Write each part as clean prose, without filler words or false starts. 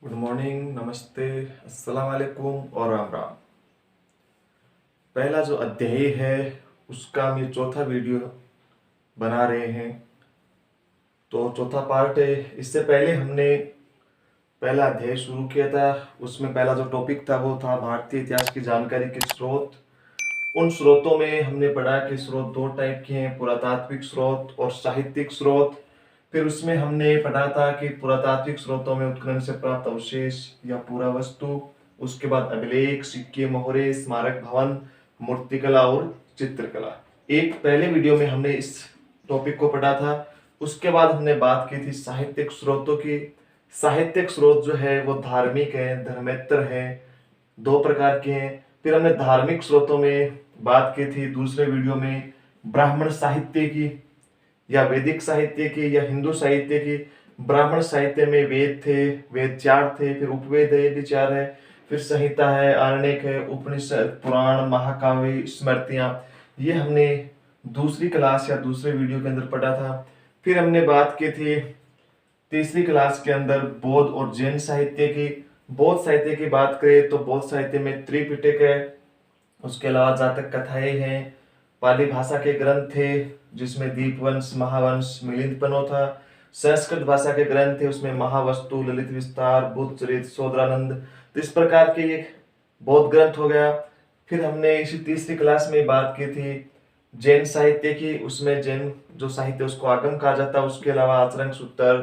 Good morning, नमस्ते, अस्सलाम वालेकुम और राम राम। पहला जो अध्याय है उसका हम ये चौथा वीडियो बना रहे हैं। तो चौथा पार्ट है। इससे पहले हमने पहला अध्याय शुरू किया था। उसमें पहला जो टॉपिक था वो था भारतीय इतिहास की जानकारी के स्रोत। उन स्रोतों में हमने पढ़ा कि स्रोत दो टाइप के हैं, पुरातात्विक स्रोत और साहित्यिक स्रोत। फिर उसमें हमने पढ़ा था कि पुरातात्विक स्रोतों में उत्खनन से प्राप्त अवशेष या पुरावस्तु, उसके बाद अभिलेख, सिक्के, मोहरे, स्मारक भवन, मूर्तिकला और चित्रकला। एक पहले वीडियो में हमने इस टॉपिक को पढ़ा था। उसके बाद हमने बात की थी साहित्यिक स्रोतों की। साहित्यिक स्रोत जो है वो धार्मिक है, धर्मेतर है, दो प्रकार के हैं। फिर हमने धार्मिक स्रोतों में बात की थी दूसरे वीडियो में ब्राह्मण साहित्य की या वैदिक साहित्य की या हिंदू साहित्य की। ब्राह्मण साहित्य में वेद थे, वेद चार थे, फिर उपवेद है, ये भी चार है, फिर संहिता है, आरण्यक है, उपनिषद, पुराण, महाकाव्य, स्मृतियां। ये हमने दूसरी क्लास या दूसरे वीडियो के अंदर पढ़ा था। फिर हमने बात की थी तीसरी क्लास के अंदर बौद्ध और जैन साहित्य की। बौद्ध साहित्य की बात करें तो बौद्ध साहित्य में त्रिपिटक है, उसके अलावा जातक कथाएं हैं, पाली भाषा के ग्रंथ थे जिसमें दीपवंश, महावंश, मिलिंदपनो था। संस्कृत भाषा के ग्रंथ थे, उसमें महावस्तु, ललित विस्तार, बुद्ध चरित, शोधरानंद। तो इस प्रकार के ये बौद्ध ग्रंथ हो गया। फिर हमने इसी तीसरी क्लास में बात की थी जैन साहित्य की। उसमें जैन जो साहित्य उसको आगम कहा जाता है। उसके अलावा आचरण सूत्र,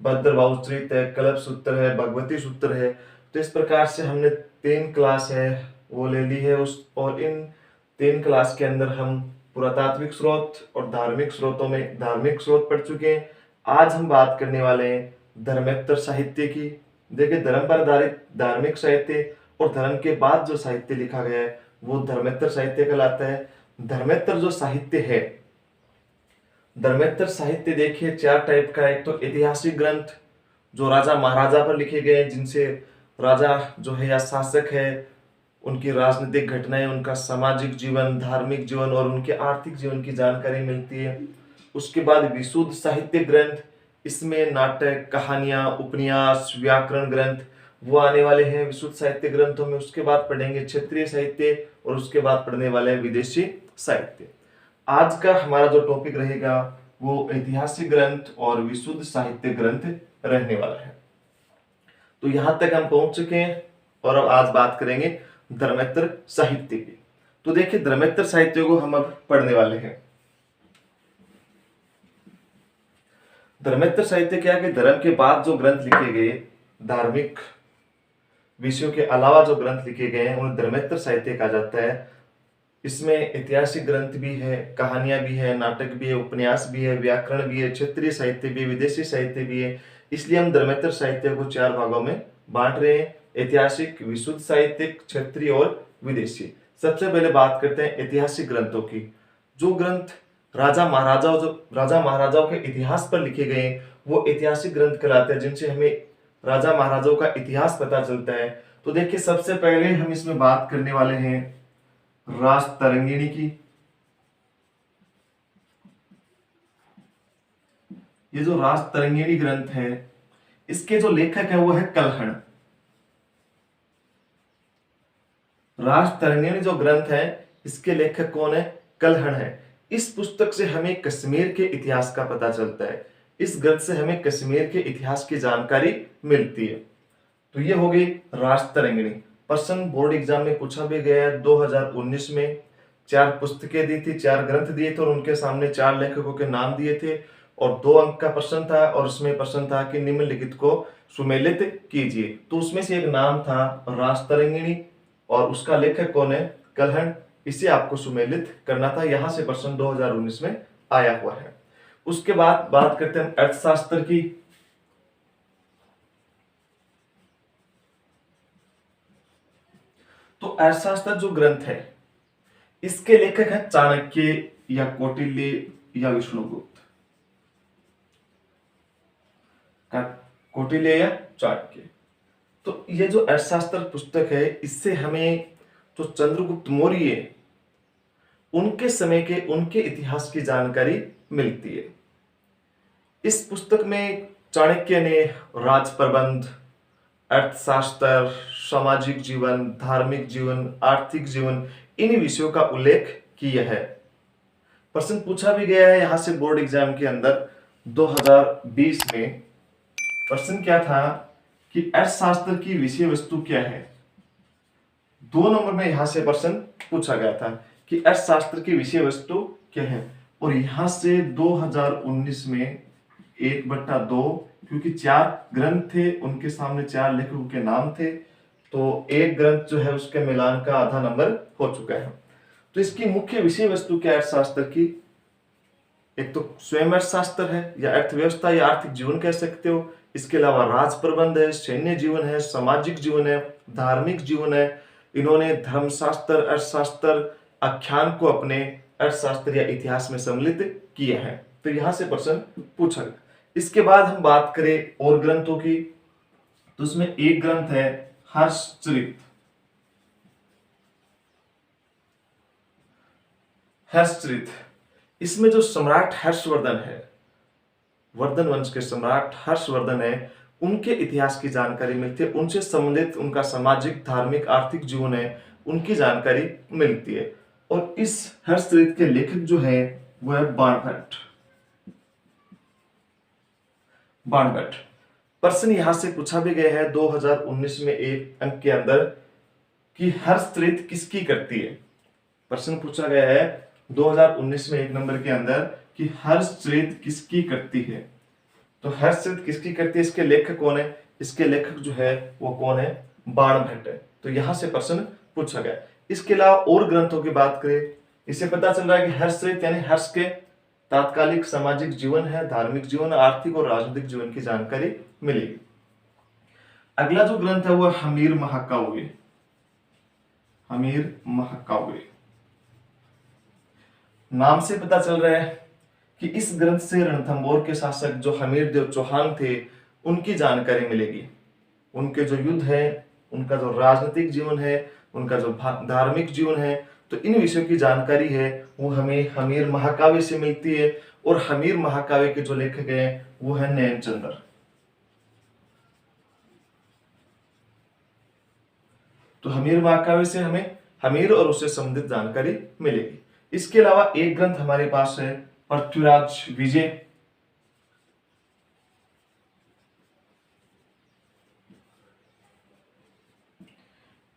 भद्रबाहुचरित है, कल्प सूत्र है, भगवती सूत्र है। तो इस प्रकार से हमने तीन क्लास है वो ले ली है उस, और इन तीन क्लास के अंदर हम पुरातात्विक स्रोत और धार्मिक स्रोतों में धार्मिक स्रोत पढ़ चुके हैं। आज हम बात करने वाले हैं धर्मेतर साहित्य की। देखिए, धर्म पर आधारित धार्मिक साहित्य और धर्म के बाद जो साहित्य लिखा गया है वो धर्मेतर साहित्य कहलाता है। धर्मेतर जो साहित्य है, धर्मेतर साहित्य देखिए चार टाइप का है। एक तो ऐतिहासिक ग्रंथ जो राजा महाराजा पर लिखे गए हैं, जिनसे राजा जो है या शासक है उनकी राजनीतिक घटनाएं, उनका सामाजिक जीवन, धार्मिक जीवन और उनके आर्थिक जीवन की जानकारी मिलती है। उसके बाद विशुद्ध साहित्य ग्रंथ, इसमें नाटक, कहानियां, उपन्यास, व्याकरण ग्रंथ वो आने वाले हैं विशुद्ध साहित्य ग्रंथों में। उसके बाद पढ़ेंगे क्षेत्रीय साहित्य और उसके बाद पढ़ने वाले हैं विदेशी साहित्य। आज का हमारा जो टॉपिक रहेगा वो ऐतिहासिक ग्रंथ और विशुद्ध साहित्य ग्रंथ रहने वाला है। तो यहां तक हम पहुंच चुके हैं और अब आज बात करेंगे धर्मेतर साहित्य की। तो देखिए, धर्मेतर साहित्य को हम अब पढ़ने वाले हैं। धर्मेतर साहित्य क्या है कि धर्म के बाद जो ग्रंथ लिखे गए, धार्मिक विषयों के अलावा जो ग्रंथ लिखे गए हैं उन्हें धर्मेतर साहित्य कहा जाता है। इसमें ऐतिहासिक ग्रंथ भी है, कहानियां भी है, नाटक भी है, उपन्यास भी है, व्याकरण भी है, क्षेत्रीय साहित्य भी है, विदेशी साहित्य भी है। इसलिए हम धर्मेतर साहित्य को चार भागों में बांट रहे हैं: ऐतिहासिक, विशुद्ध साहित्यिक, क्षेत्रीय और विदेशी। सबसे पहले बात करते हैं ऐतिहासिक ग्रंथों की। जो ग्रंथ राजा महाराजाओं के इतिहास पर लिखे गए हैं वो ऐतिहासिक ग्रंथ कहलाते हैं, जिनसे हमें राजा महाराजाओं का इतिहास पता चलता है। तो देखिए, सबसे पहले हम इसमें बात करने वाले हैं राजतरंगिणी की। ये जो राजतरंगिणी ग्रंथ है, इसके जो लेखक है वो है कल्हण। राजतरंगिणी जो ग्रंथ है इसके लेखक कौन है? कल्हण है। इस पुस्तक से हमें कश्मीर के इतिहास का पता चलता है। इस ग्रंथ से हमें कश्मीर के इतिहास की जानकारी मिलती है। तो ये हो गई राजतरंगिणी। प्रश्न बोर्ड एग्जाम में पूछा भी गया है 2019 में। चार पुस्तकें दी थी, चार ग्रंथ दिए थे और उनके सामने चार लेखकों के नाम दिए थे और 2 अंक का प्रश्न था। और उसमें प्रश्न था कि निम्नलिखित को सुमेलित कीजिए। तो उसमें से एक नाम था राजतरंगिणी और उसका लेखक कौन है? कल्हण। इसे आपको सुमेलित करना था। यहां से प्रश्न 2019 में आया हुआ है। उसके बाद बात करते हैं अर्थशास्त्र की। तो अर्थशास्त्र जो ग्रंथ है इसके लेखक है चाणक्य या कौटिल्य या विष्णुगुप्त। कौटिल्य या चाणक्य। तो ये जो अर्थशास्त्र पुस्तक है इससे हमें जो चंद्रगुप्त मौर्य उनके समय के उनके इतिहास की जानकारी मिलती है। इस पुस्तक में चाणक्य ने राज प्रबंध, अर्थशास्त्र, सामाजिक जीवन, धार्मिक जीवन, आर्थिक जीवन, इन विषयों का उल्लेख किया है। प्रश्न पूछा भी गया है यहां से बोर्ड एग्जाम के अंदर 2020 में। प्रश्न क्या था कि अर्थशास्त्र की विषय वस्तु क्या है। 2 नंबर में यहां से प्रश्न पूछा गया था कि अर्थशास्त्र की विषय वस्तु क्या है, और यहां से 2019 में 1/2, क्योंकि 4 ग्रंथ थे, उनके सामने 4 लेखकों के नाम थे, तो एक ग्रंथ जो है उसके मिलान का आधा नंबर हो चुका है। तो इसकी मुख्य विषय वस्तु क्या है अर्थशास्त्र की, एक तो स्वयं अर्थशास्त्र है, या अर्थव्यवस्था या आर्थिक जीवन कह सकते हो। इसके अलावा राज प्रबंध है, सैन्य जीवन है, सामाजिक जीवन है, धार्मिक जीवन है। इन्होंने धर्मशास्त्र, अर्थशास्त्र आख्यान को अपने अर्थशास्त्र या इतिहास में सम्मिलित किया है। तो यहां से प्रश्न पूछा गया। इसके बाद हम बात करें और ग्रंथों की, तो उसमें एक ग्रंथ है हर्षचरित। हर्षचरित, इसमें जो सम्राट हर्षवर्धन है, वर्धन वंश के सम्राट हर्षवर्धन है, उनके इतिहास की जानकारी मिलती है, उनसे संबंधित उनका सामाजिक, धार्मिक, आर्थिक जीवन है, उनकी जानकारी मिलती है। और इस हर्षचरित के लेखक जो है वो है बाणभट्ट। बाणभट्ट। प्रश्न यहां से पूछा भी गया है 2019 में एक अंक के अंदर कि हर्षचरित किसकी करती है। प्रश्न पूछा गया है 2019 में 1 नंबर के अंदर कि हर्षचरित किसकी करती है। तो हर्षचरित किसकी करती है, इसके लेखक कौन है, इसके लेखक जो है वो कौन है, बाणभट्ट है। तो यहां से प्रश्न पूछा गया। इसके अलावा और ग्रंथों की बात करें, इससे पता चल रहा है कि हर्षचरित यानी हर्ष के तात्कालिक सामाजिक जीवन है, धार्मिक जीवन, आर्थिक और राजनीतिक जीवन की जानकारी मिलेगी। अगला जो ग्रंथ है वो हमीर महाकाव्य। हमीर महाकाव्य नाम से पता चल रहा है कि इस ग्रंथ से रणथंभौर के शासक जो हमीर देव चौहान थे उनकी जानकारी मिलेगी। उनके जो युद्ध है, उनका जो राजनीतिक जीवन है, उनका जो धार्मिक जीवन है, तो इन विषयों की जानकारी है वो हमें हमीर महाकाव्य से मिलती है। और हमीर महाकाव्य के जो लेखक हैं वो है नयनचंद्र। तो हमीर महाकाव्य से हमें हमीर और उससे संबंधित जानकारी मिलेगी। इसके अलावा एक ग्रंथ हमारे पास है पृथ्वीराज विजय।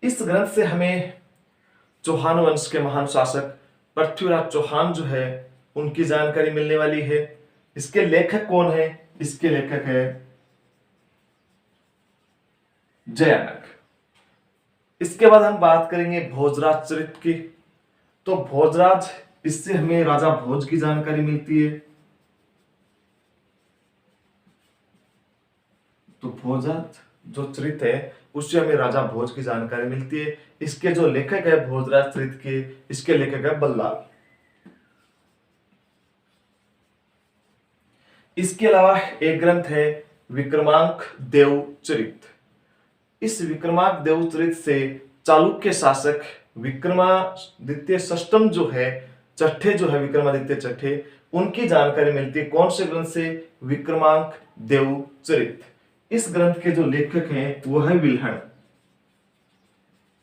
इस ग्रंथ से हमें चौहान वंश के महान शासक पृथ्वीराज चौहान जो है उनकी जानकारी मिलने वाली है। इसके लेखक कौन है, इसके लेखक है जयानक। इसके बाद हम बात करेंगे भोजराज चरित की। तो भोजराज, इससे हमें राजा भोज की जानकारी मिलती है। तो भोजराज जो चरित है उससे हमें राजा भोज की जानकारी मिलती है। इसके जो लेखक है भोजराज चरित के, इसके लेखक है बल्लाल। इसके अलावा एक ग्रंथ है विक्रमांक देव चरित। इस विक्रमांक देव चरित से चालुक्य शासक विक्रमादित्य षष्ठम जो है, चट्ठे जो है विक्रमादित्य चट्ठे, उनकी जानकारी मिलती है। कौन से ग्रंथ से, विक्रमांक देव चरित। इस ग्रंथ के जो लेखक हैं वो है विल्हण।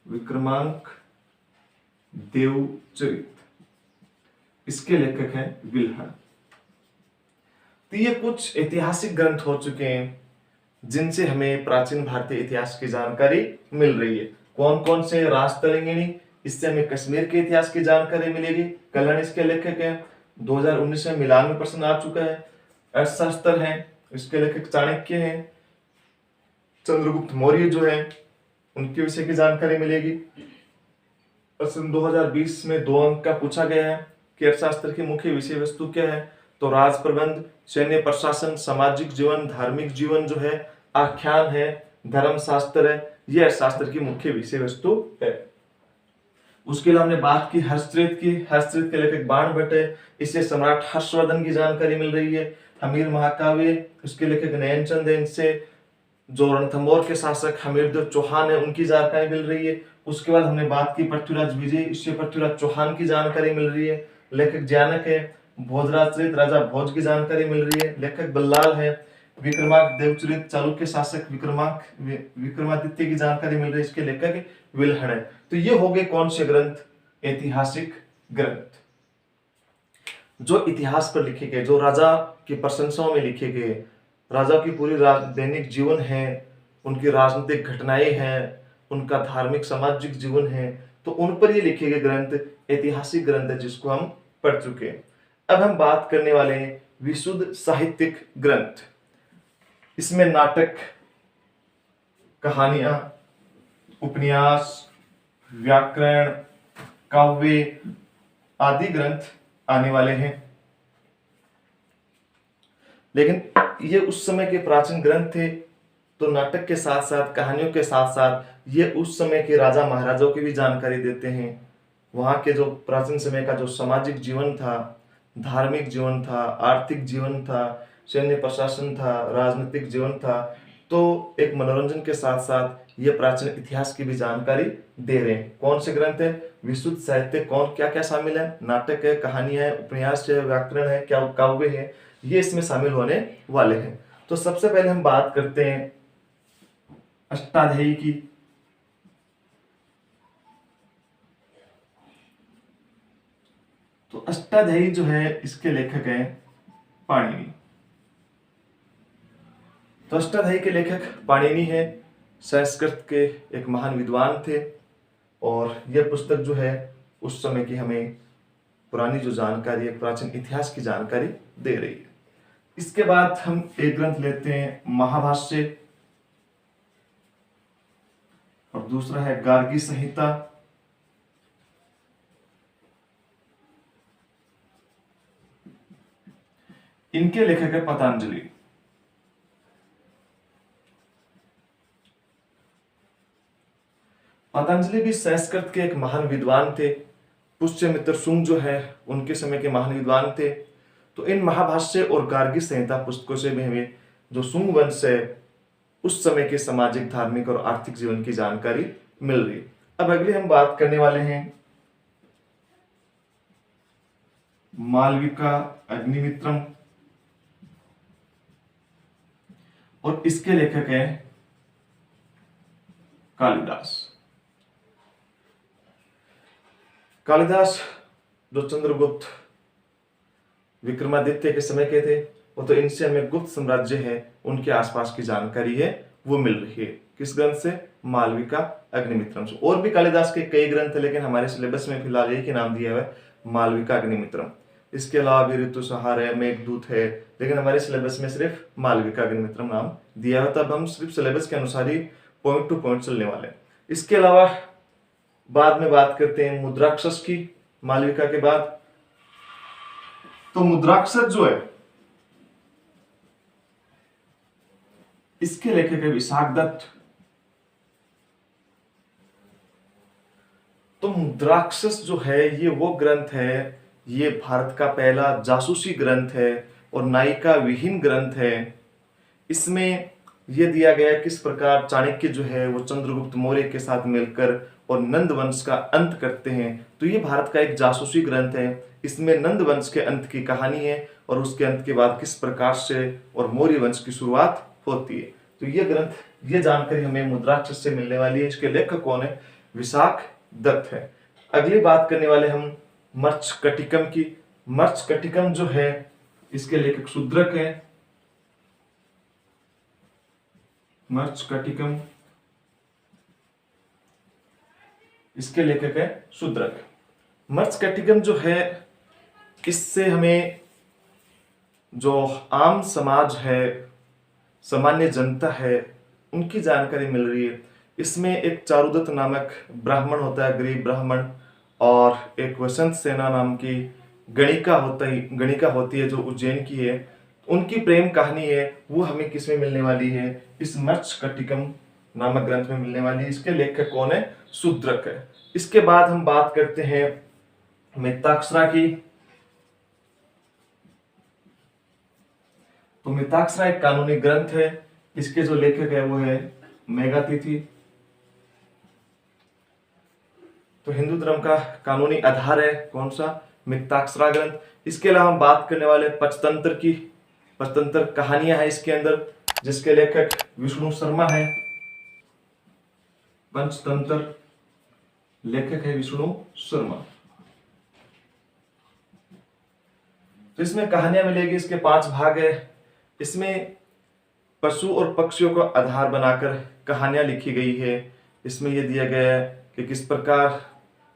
विक्रमांक देव चरित, इसके लेखक हैं विल्हण। तो ये कुछ ऐतिहासिक ग्रंथ हो चुके हैं जिनसे हमें प्राचीन भारतीय इतिहास की जानकारी मिल रही है। कौन कौन से, राजतरंगिणी, इससे हमें कश्मीर के इतिहास की जानकारी मिलेगी, कल्याण इसके लेखक हैं। 2019 में मिलान में प्रश्न आ चुका है। अर्थशास्त्र है, इसके लेखक चाणक्य हैं। चंद्रगुप्त मौर्य जो है उनके विषय की जानकारी मिलेगी। प्रश्न 2020 में 2 अंक का पूछा गया है कि अर्थशास्त्र की मुख्य विषय वस्तु क्या है। तो राज प्रबंध, सैन्य प्रशासन, सामाजिक जीवन, धार्मिक जीवन जो है, आख्यान है, धर्मशास्त्र है, यह अर्थशास्त्र की मुख्य विषय वस्तु है। उसके अलावा हमने बात की हर्षचरित की। हर्षचरित के लेखक बाणभट्ट है, इससे सम्राट हर्षवर्धन की जानकारी मिल रही है। हमीर महाकाव्य, उसके लेखक नयनचंद है, इनसे जो रणथंभौर के शासक हमीरदेव चौहान है उनकी जानकारी मिल रही है। उसके बाद हमने बात की पृथ्वीराज विजय, इससे पृथ्वीराज चौहान की जानकारी मिल रही है। लेखक जयानक है। भोजराज चरित, राजा भोज की जानकारी मिल रही है, लेखक बल्लाल है। विक्रमादित्य देवचरित चालुक्य शासक विक्रमादित्य की जानकारी मिल रही है, इसके लेखक है विल्हड़ है। तो ये हो गए कौन से ग्रंथ? ऐतिहासिक ग्रंथ जो इतिहास पर लिखे गए, जो राजा की प्रशंसाओं में लिखे गए, राजा की पूरी दैनिक जीवन है, उनकी राजनीतिक घटनाएं हैं, उनका धार्मिक सामाजिक जीवन है, तो उन पर ये लिखे गए ग्रंथ ऐतिहासिक ग्रंथ है, जिसको हम पढ़ चुके हैं। अब हम बात करने वाले हैं विशुद्ध साहित्यिक ग्रंथ। इसमें नाटक, कहानियां, उपन्यास, व्याकरण, काव्य आदि ग्रंथ आने वाले हैं। लेकिन ये उस समय के प्राचीन ग्रंथ थे, तो नाटक के साथ साथ, कहानियों के साथ साथ ये उस समय के राजा महाराजाओं की भी जानकारी देते हैं। वहां के जो प्राचीन समय का जो सामाजिक जीवन था, धार्मिक जीवन था, आर्थिक जीवन था, सैन्य प्रशासन था, राजनीतिक जीवन था, तो एक मनोरंजन के साथ साथ ये प्राचीन इतिहास की भी जानकारी दे रहे हैं। कौन से ग्रंथ है? विशुद्ध साहित्य। कौन क्या क्या शामिल है? नाटक है, कहानियां है, उपन्यास है, व्याकरण है, क्या काव्य है, ये इसमें शामिल होने वाले हैं। तो सबसे पहले हम बात करते हैं अष्टाध्यायी की। तो अष्टाध्यायी जो है, इसके लेखक हैं पाणिनि। तो अष्टाध्यायी के लेखक पाणिनि है, संस्कृत के एक महान विद्वान थे, और यह पुस्तक जो है उस समय की हमें पुरानी जो जानकारी है, प्राचीन इतिहास की जानकारी दे रही है। इसके बाद हम एक ग्रंथ लेते हैं महाभाष्य, और दूसरा है गार्गी संहिता। इनके लेखक है पतंजलि। पतंजलि भी संस्कृत के एक महान विद्वान थे। पुष्यमित्र शुंग जो है, उनके समय के महान विद्वान थे। तो इन महाभाष्य और गार्गी संहिता पुस्तकों से भी हमें जो शुंग वंश है, उस समय के सामाजिक, धार्मिक और आर्थिक जीवन की जानकारी मिल रही है। अब अगले हम बात करने वाले हैं मालविका अग्निमित्रम, और इसके लेखक हैं कालिदास। कालिदास जो चंद्रगुप्त विक्रमादित्य के समय के थे, वो तो इनसे हमें गुप्त साम्राज्य है, उनके आसपास की जानकारी है वो मिल रही है। किस ग्रंथ से? मालविका अग्निमित्रम से। और भी कालिदास के कई ग्रंथ है, लेकिन हमारे सिलेबस में फिलहाल एक ही नाम दिया हुआ है, मालविका अग्निमित्रम। इसके अलावा भी ऋतुसंहार है, मेघदूत है, लेकिन हमारे सिलेबस में सिर्फ मालविका अग्निमित्रम नाम दिया हुआ। तब हम सिर्फ सिलेबस के अनुसार ही पॉइंट टू पॉइंट चलने वाले हैं। इसके अलावा बाद में बात करते हैं मुद्राक्षस की, मालविका के बाद। तो मुद्राक्षस जो है, इसके लेखक है विशाख दत्त। तो मुद्राक्षस जो है, ये वो ग्रंथ है, ये भारत का पहला जासूसी ग्रंथ है और नायिका विहीन ग्रंथ है। इसमें यह दिया गया है किस प्रकार चाणक्य जो है वो चंद्रगुप्त मौर्य के साथ मिलकर और नंद वंश का अंत करते हैं। तो ये भारत का एक जासूसी ग्रंथ है। इसमें नंद वंश के अंत की कहानी है, और उसके अंत के बाद किस प्रकार से और मौर्य वंश की शुरुआत होती है। तो ये ग्रंथ, ये जानकारी हमें मुद्राक्षस से मिलने वाली है। इसके लेखक कौन है? विशाख दत्त है। अगली बात करने वाले हम मर्कटिकम की। मर्कटिकम जो है, इसके लेखक शूद्रक है। मर्कटिकम, इसके लेखक है शूद्रक। मर्कटिकम जो है, इससे हमें जो आम समाज है, सामान्य जनता है, उनकी जानकारी मिल रही है। इसमें एक चारुदत्त नामक ब्राह्मण होता है, गरीब ब्राह्मण, और एक वसंत सेना नाम की गणिका होती है जो उज्जैन की है। उनकी प्रेम कहानी है, वो हमें किस में मिलने वाली है? इस मर्कटिकम नामक ग्रंथ में मिलने वाली है। इसके लेखक कौन है? शूद्रक है। इसके बाद हम बात करते हैं मिताक्षरा की। तो मिताक्षरा एक कानूनी ग्रंथ है। इसके जो लेखक है वो है मेघातिथि। तो हिंदू धर्म का कानूनी आधार है कौन सा? मिताक्षरा ग्रंथ। इसके अलावा हम बात करने वाले पंचतंत्र की। पंचतंत्र कहानियां हैं इसके अंदर, जिसके लेखक विष्णु शर्मा है। पंचतंत्र लेखक है विष्णु शर्मा। तो इसमें कहानियां मिलेगी, इसके 5 भाग है। इसमें पशु और पक्षियों को आधार बनाकर कहानियां लिखी गई है। इसमें यह दिया गया है कि किस प्रकार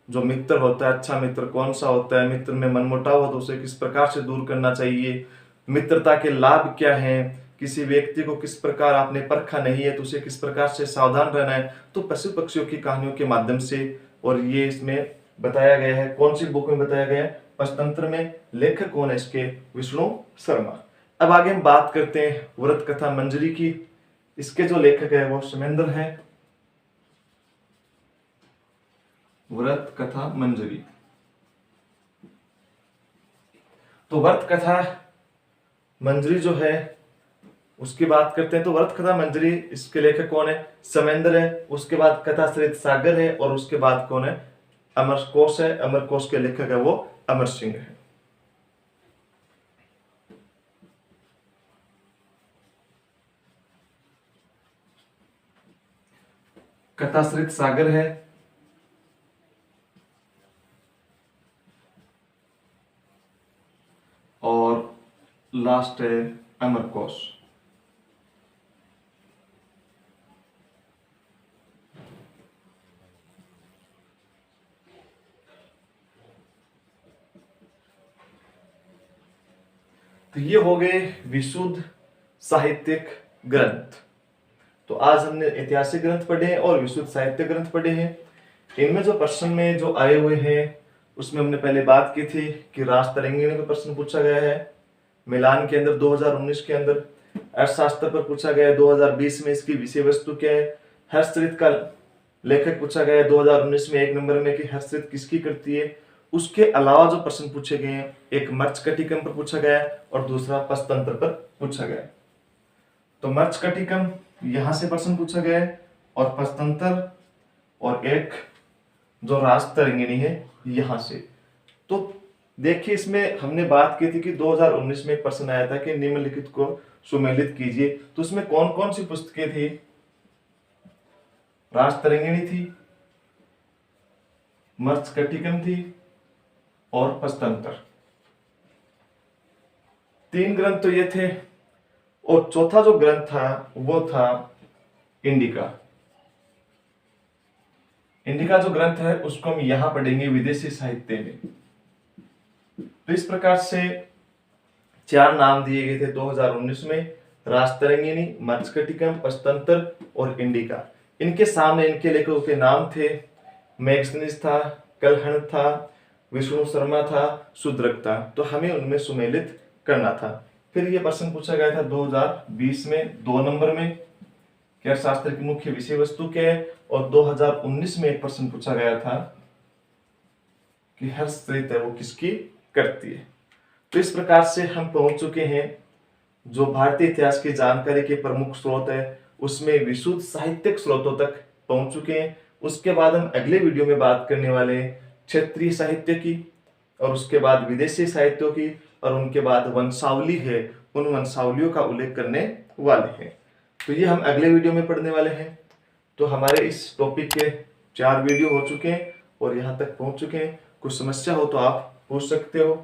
जो मित्र होता है, अच्छा मित्र कौन सा होता है, मित्र में मनमुटाव हो तो उसे किस प्रकार से दूर करना चाहिए, मित्रता के लाभ क्या हैं, किसी व्यक्ति को किस प्रकार आपने परखा नहीं है तो उसे किस प्रकार से सावधान रहना है। तो पशु पक्षियों की कहानियों के माध्यम से, और ये इसमें बताया गया है। कौन सी बुक में बताया गया है? पंचतंत्र में। लेखक कौन है इसके? विष्णु शर्मा। अब आगे हम बात करते हैं व्रत कथा मंजरी की। इसके जो लेखक है वो समेंद्र है। व्रत कथा मंजरी। तो व्रत कथा मंजरी जो है उसकी बात करते हैं। तो व्रत कथा मंजरी, इसके लेखक कौन है? समेंद्र है। उसके बाद कथाश्रित सागर है, और उसके बाद कौन है? अमरकोश है। अमरकोश के लेखक है वो अमर सिंह है। कथाश्रित सागर है, और लास्ट है अमरकोश। तो ये हो गए विशुद्ध साहित्यिक ग्रंथ। तो आज हमने ऐतिहासिक ग्रंथ पढ़े हैं और विशुद्ध साहित्य ग्रंथ पढ़े हैं। इनमें जो प्रश्न में जो आए हुए हैं उसमें हमने पहले बात की थी कि राज तरंगिणी का प्रश्न पूछा गया है मिलान के अंदर 2019 के अंदर। अर्थशास्त्र पर पूछा गया है 2020 में, इसकी विषय वस्तु क्या है। हर्षचरित का लेखक पूछा गया है 2019 में 1 नंबर में कि हर्षचरित किसकी कृति है। उसके अलावा जो प्रश्न पूछे गए हैं, एक मर्चकटिकम पर पूछा गया है और दूसरा पंचतंत्र पर पूछा गया है। तो मर्चकटिकम यहां से प्रश्न पूछा गया है, और पंचतंत्र और एक जो राज तरंगिणी है यहां से। तो देखिए, इसमें हमने बात की थी कि 2019 में एक प्रश्न आया था कि निम्नलिखित को सुमेलित कीजिए। तो उसमें कौन कौन सी पुस्तकें थी? राज तरंगिणी थी, मर्चकटिकम थी और पंचतंत्र। 3 ग्रंथ तो ये थे, और चौथा जो ग्रंथ था वो था इंडिका। इंडिका जो ग्रंथ है उसको हम यहां पढ़ेंगे विदेशी साहित्य में। तो इस प्रकार से 4 नाम दिए गए थे 2019 में, राजतरंगिणी, मर्चकटिकम, पंचतंत्र और इंडिका। इनके सामने इनके लेखकों के नाम थे। मैग्सनीज था, कलहण था, विष्णु शर्मा था, शूद्रक था। तो हमें उनमें सुमेलित करना था। फिर यह प्रश्न पूछा गया था 2020 में 2 नंबर में कि अर्थशास्त्र की मुख्य विषय वस्तु क्या है, और 2019 में एक प्रश्न पूछा गया था कि हर्षचरित है वो किसकी करती है। तो इस प्रकार से हम पहुंच चुके हैं जो भारतीय इतिहास की जानकारी के प्रमुख स्रोत है उसमें विशुद्ध साहित्यिक स्रोतों तक पहुंच चुके हैं। उसके बाद हम अगले वीडियो में बात करने वाले हैं क्षेत्रीय साहित्य की, और उसके बाद विदेशी साहित्यों की, और उनके बाद वंशावली है, उन वंशावलियों का उल्लेख करने वाले हैं। तो ये हम अगले वीडियो में पढ़ने वाले हैं। तो हमारे इस टॉपिक के 4 वीडियो हो चुके हैं और यहाँ तक पहुँच चुके हैं। कुछ समस्या हो तो आप पूछ सकते हो।